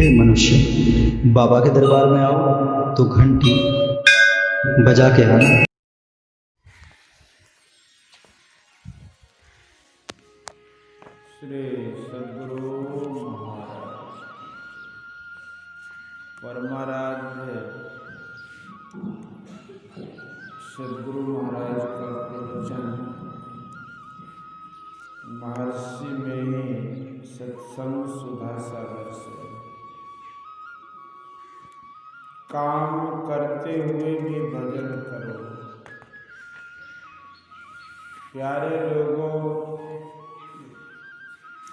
हे मनुष्य, बाबा के दरबार में आओ तो घंटी बजा के आना। श्री सद्गुरु महाराज परमाराध्य सद्गुरु महाराज का प्रवचन महर्षि में सत्संग सुधा सागर से। काम करते हुए भी भजन करो। प्यारे लोगों,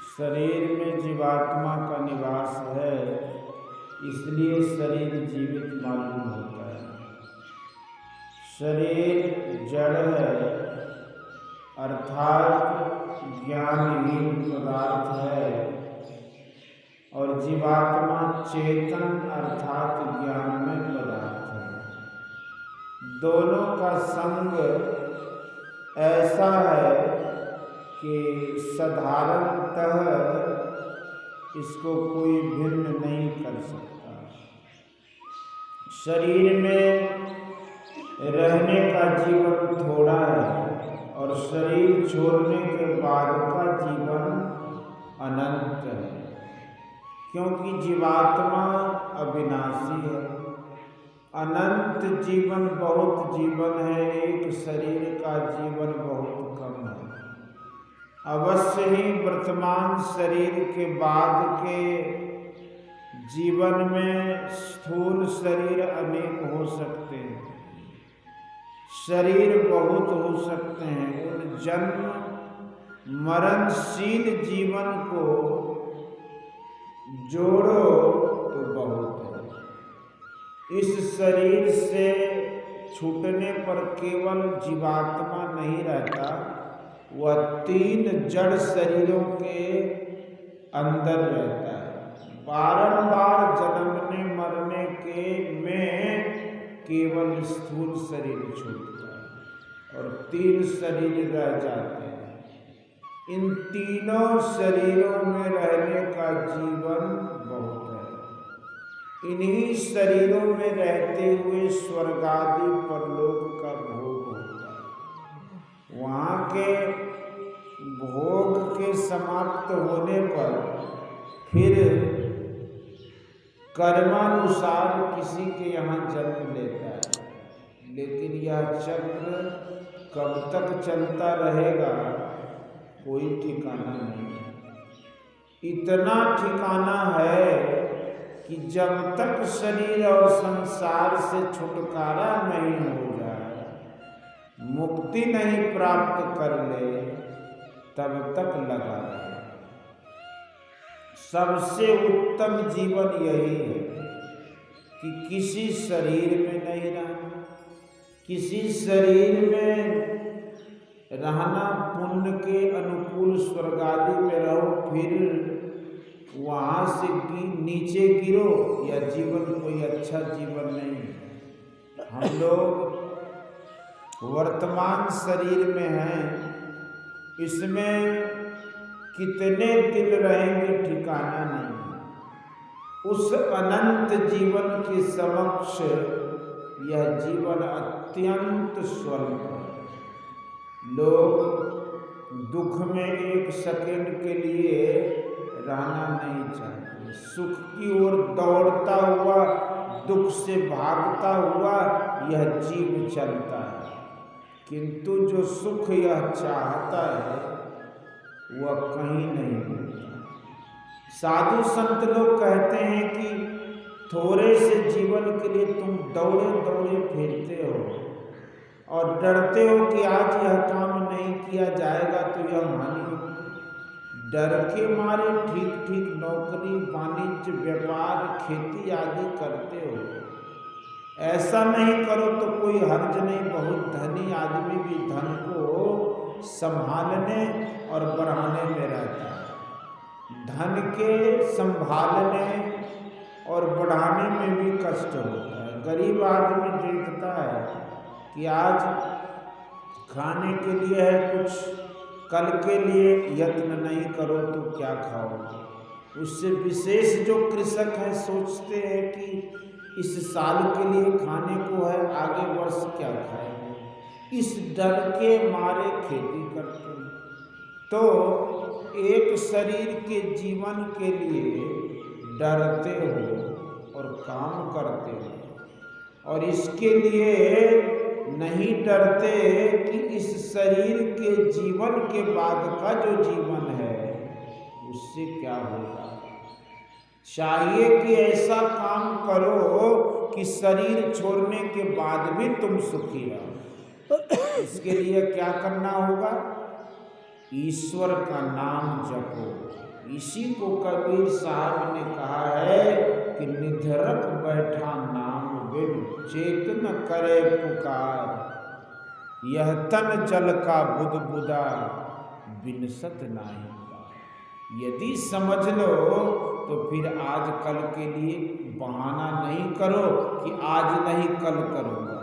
शरीर में जीवात्मा का निवास है, इसलिए शरीर जीवित मालूम होता है। शरीर जड़ है अर्थात ज्ञानहीन पदार्थ है, और जीवात्मा चेतन अर्थात ज्ञानमय पदार्थ है। दोनों का संग ऐसा है कि साधारणतः इसको कोई भिन्न नहीं कर सकता। शरीर में रहने का जीवन थोड़ा है और शरीर छोड़ने के बाद का जीवन अनंत है, क्योंकि जीवात्मा अविनाशी है। अनंत जीवन बहुत जीवन है, एक शरीर का जीवन बहुत कम है। अवश्य ही वर्तमान शरीर के बाद के जीवन में स्थूल शरीर अनेक हो सकते हैं, शरीर बहुत हो सकते हैं। उन जन्म मरणशील जीवन को जोड़ो तो बहुत है। इस शरीर से छूटने पर केवल जीवात्मा नहीं रहता, वह 3 जड़ शरीरों के अंदर रहता है। बारंबार जन्मने मरने के में केवल स्थूल शरीर छूटता है और 3 शरीर रह जाते हैं। इन तीनों शरीरों में रहने का जीवन बहुत है। इन्हीं शरीरों में रहते हुए स्वर्ग आदि परलोक का भोग होता है। वहाँ के भोग के समाप्त होने पर फिर कर्मानुसार किसी के यहाँ जन्म लेता है, लेकिन यह चक्र कब तक चलता रहेगा कोई ठिकाना नहीं। इतना ठिकाना है कि जब तक शरीर और संसार से छुटकारा नहीं हो जाए, मुक्ति नहीं प्राप्त कर ले, तब तक लगा रहे। सबसे उत्तम जीवन यही है कि किसी शरीर में नहीं रहना। किसी शरीर में रहना पुण्य के अनुकूल स्वर्ग आदि में रहो, फिर वहाँ से नीचे गिरो, यह जीवन कोई अच्छा जीवन नहीं है। हम लोग वर्तमान शरीर में हैं, इसमें कितने दिन रहेंगे ठिकाना नहीं। उस अनंत जीवन के समक्ष यह जीवन अत्यंत स्वल्प है। लोग दुख में एक सेकंड के लिए रहना नहीं चाहते। सुख की ओर दौड़ता हुआ, दुख से भागता हुआ यह जीव चलता है, किंतु जो सुख यह चाहता है वह कहीं नहीं मिलता। साधु संत लोग कहते हैं कि थोड़े से जीवन के लिए तुम दौड़े दौड़े फिरते हो और डरते हो कि आज यह काम नहीं किया जाएगा तो यह हानि होगी। डर के मारे ठीक ठीक नौकरी, वाणिज्य, व्यापार, खेती आदि करते हो। ऐसा नहीं करो तो कोई हर्ज नहीं। बहुत धनी आदमी भी धन को संभालने और बढ़ाने में रहता है। धन के संभालने और बढ़ाने में भी कष्ट होता है। गरीब आदमी देखता है कि आज खाने के लिए है कुछ, कल के लिए यत्न नहीं करो तो क्या खाओगे। उससे विशेष जो कृषक है सोचते हैं कि इस साल के लिए खाने को है, आगे वर्ष क्या खाएंगे, इस डर के मारे खेती करते हैं। तो एक शरीर के जीवन के लिए डरते हो और काम करते हो, और इसके लिए नहीं डरते कि इस शरीर के जीवन के बाद का जो जीवन है उससे क्या होगा। चाहिए कि ऐसा काम करो कि शरीर छोड़ने के बाद भी तुम सुखी रहो। इसके लिए क्या करना होगा? ईश्वर का नाम जपो। इसी को कबीर साहब ने कहा है कि निधरक बैठा नाम बिन चेतन करे पुकार, यह तन जल का बुदबुदा बिनसत नाही। यदि समझ लो तो फिर आज कल के लिए बहाना नहीं करो कि आज नहीं कल करूँगा,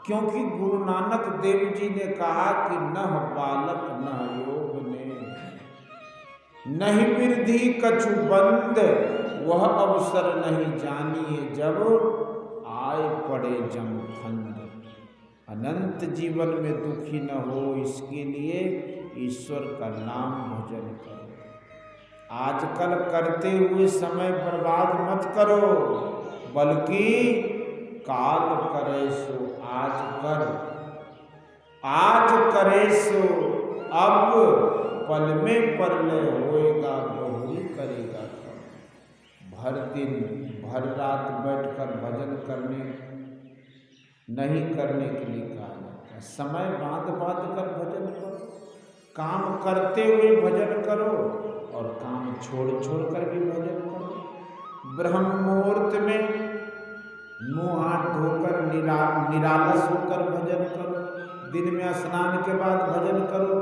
क्योंकि गुरु नानक देव जी ने कहा कि न बालक न योग ने, नहीं वृद्धि कछु बंद, वह अवसर नहीं जानिए जब आए पड़े जमखंड। अनंत जीवन में दुखी न हो, इसके लिए ईश्वर का नाम भजन करो। आजकल करते हुए समय बर्बाद मत करो, बल्कि काल करे सो आज कर, आज करे सो अब, पल में परलय होएगा बहुरी करेगा कब। भर दिन भर रात बैठकर भजन करने नहीं करने के लिए कहा जाता है। समय बांध कर भजन करो, काम करते हुए भजन करो और काम छोड़ कर भी भजन करो। ब्रह्म मुहूर्त में मुँह हाथ धोकर निरालस होकर भजन करो। दिन में स्नान के बाद भजन करो।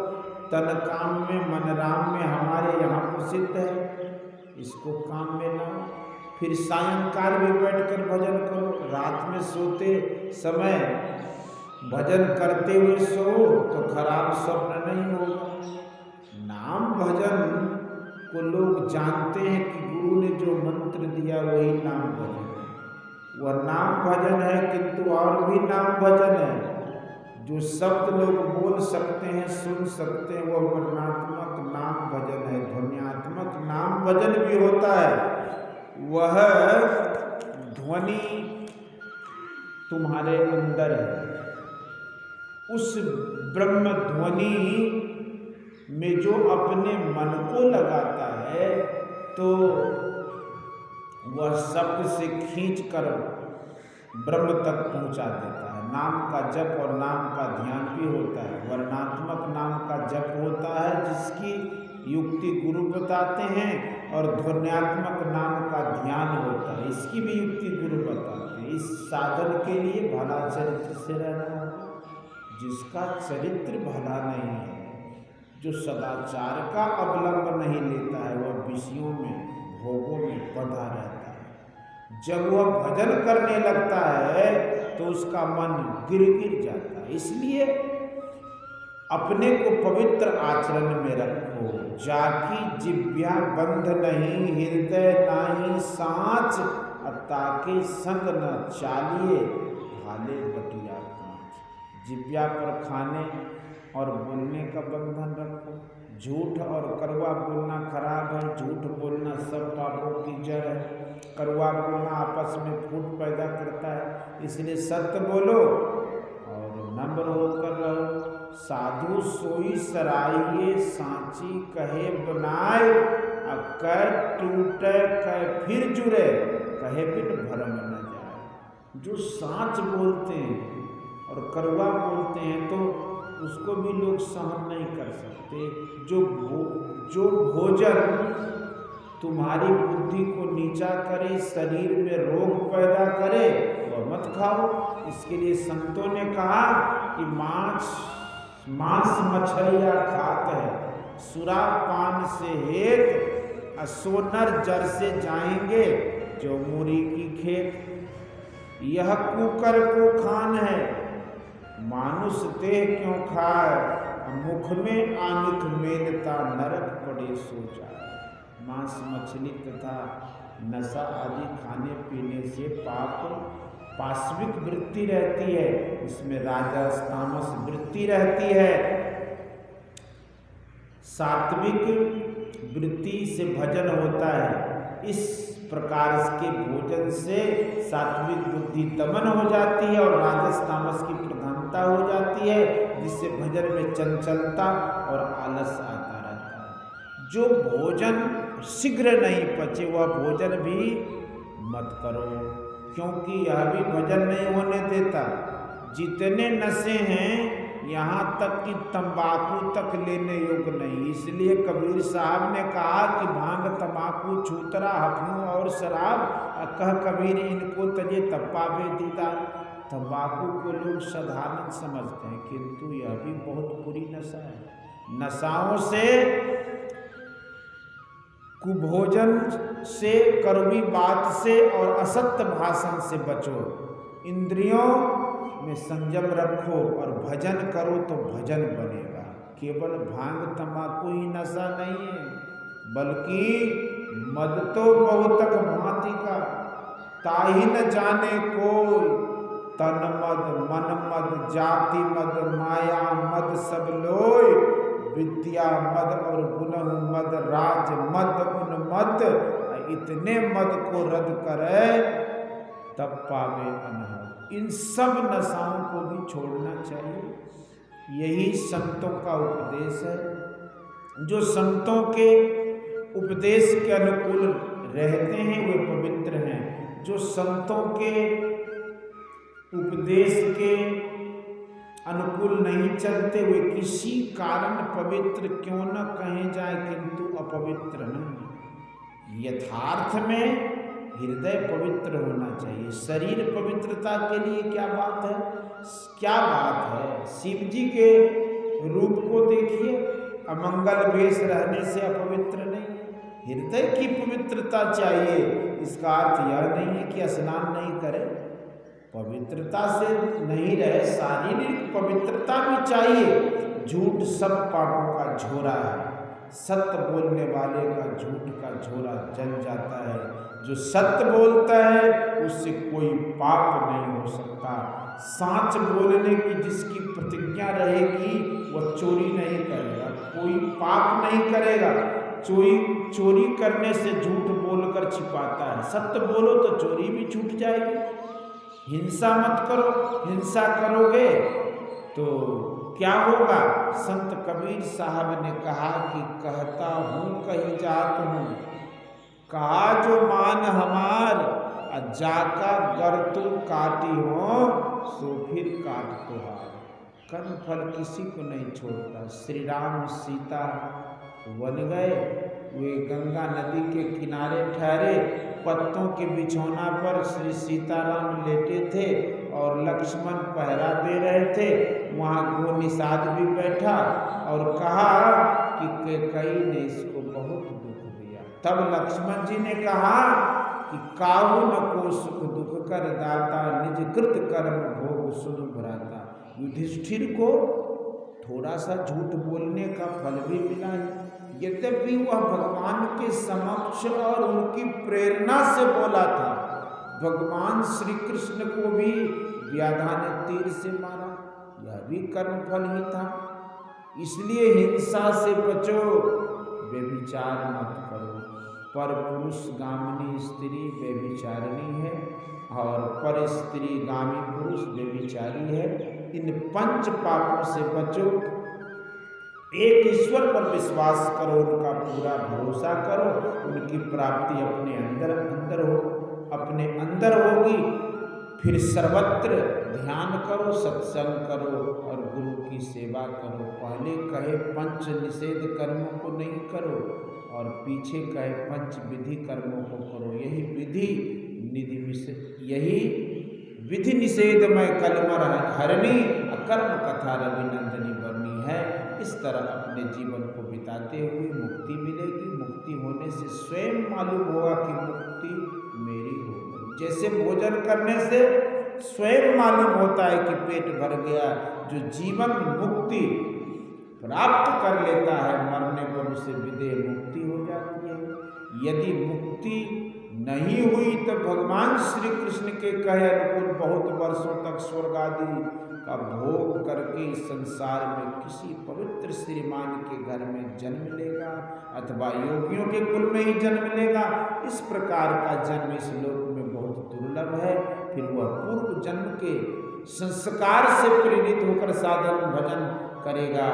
तन काम में मन राम में हमारे यहाँ प्रसिद्ध है, इसको काम में लाओ। फिर सायंकाल भी बैठकर भजन करो। रात में सोते समय भजन करते हुए सो तो खराब स्वप्न नहीं होगा। नाम भजन को लोग जानते हैं कि गुरु ने जो मंत्र दिया वही नाम भजन है। वह नाम भजन है, किंतु और भी नाम भजन है। जो शब्द लोग बोल सकते हैं, सुन सकते हैं, वह वर्णात्मक नाम भजन है। ध्वन्यात्मक नाम भजन भी होता है। वह ध्वनि तुम्हारे अंदर है। उस ब्रह्म ध्वनि में जो अपने मन को लगाता है तो वह शब्द से खींचकर ब्रह्म तक पहुंचा देता है। नाम का जप और नाम का ध्यान भी होता है। वर्णात्मक नाम का जप होता है जिसकी युक्ति गुरु बताते हैं, और ध्वन्यात्मक नाम का ध्यान होता है, इसकी भी युक्ति गुरु बताते हैं। इस साधन के लिए भला चरित्र से रहना होगा। जिसका चरित्र भला नहीं है, जो सदाचार का अवलंब नहीं लेता है, वह विषयों में भोगों में बंधा रहता है। जब वह भजन करने लगता है तो उसका मन गिर जाता है। इसलिए अपने को पवित्र आचरण में रखो। जाकी जिव्या बंध नहीं, हृदय नाही साँच, ताके संग न चालिए, भाले बटिया कांच। जिव्या पर खाने और बोलने का बंधन रखो। झूठ और कड़वा बोलना खराब है। झूठ बोलना सब पापों की जड़ है। कड़वा बोलना आपस में फूट पैदा करता है। इसलिए सत्य बोलो और नम्र होकर रहो। साधु सोई सराइये, सांची कहे बनाए, कह टूटे कह फिर जुड़े, कहे बिन भरम न जाए। जो सांच बोलते हैं और कड़वा बोलते हैं तो उसको भी लोग सहन नहीं कर सकते। जो भोजन तुम्हारी बुद्धि को नीचा करे, शरीर में रोग पैदा करे, वह मत खाओ। इसके लिए संतों ने कहा कि मांस मछलियाँ खाते हैं, सुरा पान से हेत, सोनर जर से जाएंगे जो मूरी की खेत। यह कुकर को खान है, मानुष देह क्यों खाए, मुख में आनिक मेलता, नरक पड़े सो जाए। मांस मछली तथा नशा आदि खाने पीने से पाशविक वृत्ति रहती है, इसमें राजस तामस वृत्ति रहती है। सात्विक वृत्ति से भजन होता है। इस प्रकार के भोजन से सात्विक बुद्धि दमन हो जाती है और राजस तामस की प्रधानता हो जाती है, जिससे भजन में चंचलता और आलस आता रहता है। जो भोजन शीघ्र नहीं पचे वह भोजन भी मत करो, क्योंकि यह भी भजन नहीं होने देता। जितने नशे हैं यहाँ तक कि तंबाकू तक लेने योग्य नहीं। इसलिए कबीर साहब ने कहा कि भांग तंबाकू छूतरा हफनू और शराब कह कबीर इनको तजे तप्पा बेदीदा। तंबाकू को लोग साधारण समझते हैं, किंतु यह भी बहुत बुरी नशा है। नशाओं से, कुभोजन से, कड़वी बात से और असत्य भाषण से बचो। इंद्रियों में संयम रखो और भजन करो तो भजन बनेगा। केवल भांग तंबाकू ही नशा नहीं है, बल्कि मद तो बहुतक भांति का, ताहि न जाने कोई। तन मद, मन मद, जाति मद, माया मद सब लोय। विद्या मद और गुण मद, राज मद उन्मद। इतने मद को रद्द करे तब पावे अनहद। इन सब नशाओं को भी छोड़ना चाहिए। यही संतों का उपदेश है। जो संतों के उपदेश के अनुकूल रहते हैं वे पवित्र हैं। जो संतों के उपदेश के अनुकूल नहीं चलते वे किसी कारण पवित्र क्यों न कहे जाए, किंतु अपवित्र नहीं। यथार्थ में हृदय पवित्र होना चाहिए। शरीर पवित्रता के लिए क्या बात है, क्या बात है। शिव जी के रूप को देखिए, अमंगल वेश रहने से अपवित्र नहीं। हृदय की पवित्रता चाहिए। इसका अर्थ यह नहीं है कि स्नान नहीं करे, पवित्रता से नहीं रहे, शारीरिक पवित्रता भी चाहिए। झूठ सब पापों का झोरा है। सत्य बोलने वाले का झूठ का झोरा जल जाता है। जो सत्य बोलता है उससे कोई पाप नहीं हो सकता। साँच बोलने की जिसकी प्रतिज्ञा रहेगी वह चोरी नहीं करेगा, कोई पाप नहीं करेगा। चोरी करने से झूठ बोलकर छिपाता है, सत्य बोलो तो चोरी भी छूट जाएगी। हिंसा मत करो, हिंसा करोगे तो क्या होगा। संत कबीर साहब ने कहा कि कहता हूँ कहीं जात हूँ, कहा जो मान हमार, जाका गर तुम काटी हो सो फिर काट तुहार। कर्म फल किसी को नहीं छोड़ता। श्री राम सीता वन गए, वे गंगा नदी के किनारे ठहरे। पत्तों के बिछौना पर श्री सीताराम लेटे थे और लक्ष्मण पहरा दे रहे थे। वहाँ वो निषाद भी बैठा और कहा कि कई ने इसको बहुत दुख दिया। तब लक्ष्मण जी ने कहा कि काहू न को सुख दुख कर दाता, निज कृत कर्म भोग सुन भ्राता। युधिष्ठिर को थोड़ा सा झूठ बोलने का फल भी मिला है, यद्यपि वह भगवान के समक्ष और उनकी प्रेरणा से बोला था। भगवान श्री कृष्ण को भी व्याधा ने तीर से मारा, यह भी कर्म फल ही था। इसलिए हिंसा से बचो, व्यभिचार मत करो। पर पुरुष गामिनी स्त्री व्यभिचारिणी है और पर स्त्री गामी पुरुष व्यभिचारी है। इन 5 पापों से बचो। एक ईश्वर पर विश्वास करो, उनका पूरा भरोसा करो, उनकी प्राप्ति अपने अंदर होगी। फिर सर्वत्र ध्यान करो, सत्संग करो और गुरु की सेवा करो। पहले कहे 5 निषेध कर्मों को नहीं करो और पीछे कहे 5 विधि कर्मों को करो। यही विधि निषेधमय कलमर हरणी, अकर्म कथा रविनंदनी बरनी है। इस तरह अपने जीवन को बिताते हुए मुक्ति मिलेगी। मुक्ति होने से स्वयं मालूम होगा कि मुक्ति मेरी हो गई। जैसे भोजन करने से स्वयं मालूम होता है कि पेट भर गया, जो जीवन मुक्ति प्राप्त कर लेता है मरने पर उसे विदेह मुक्ति हो जाती है। यदि मुक्ति नहीं हुई तो भगवान श्री कृष्ण के कहे अनुकूल बहुत वर्षों तक स्वर्ग आदि का भोग करके इस संसार में किसी पवित्र श्रीमान के घर में जन्म लेगा अथवा योगियों के कुल में ही जन्म लेगा। इस प्रकार का जन्म इस लोक में बहुत दुर्लभ है। फिर वह पूर्व जन्म के संस्कार से प्रेरित होकर साधन भजन करेगा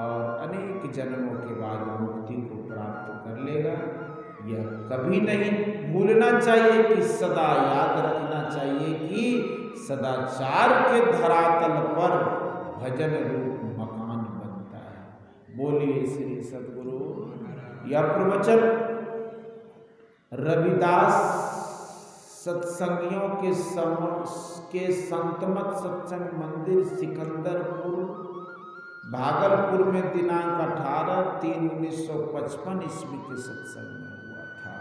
और अनेक जन्मों के बाद मुक्ति को प्राप्त कर लेगा। यह कभी नहीं भूलना चाहिए कि सदा याद रखना चाहिए कि सदाचार के धरातल पर भजन रूप मकान बनता है। बोलिए श्री सद्गुरु। यह प्रवचन रविदास सत्संगियों के संतमत सत्संग मंदिर सिकंदरपुर भागलपुर में दिनांक 18/3/1955 ईस्वी के सत्संग में हुआ था।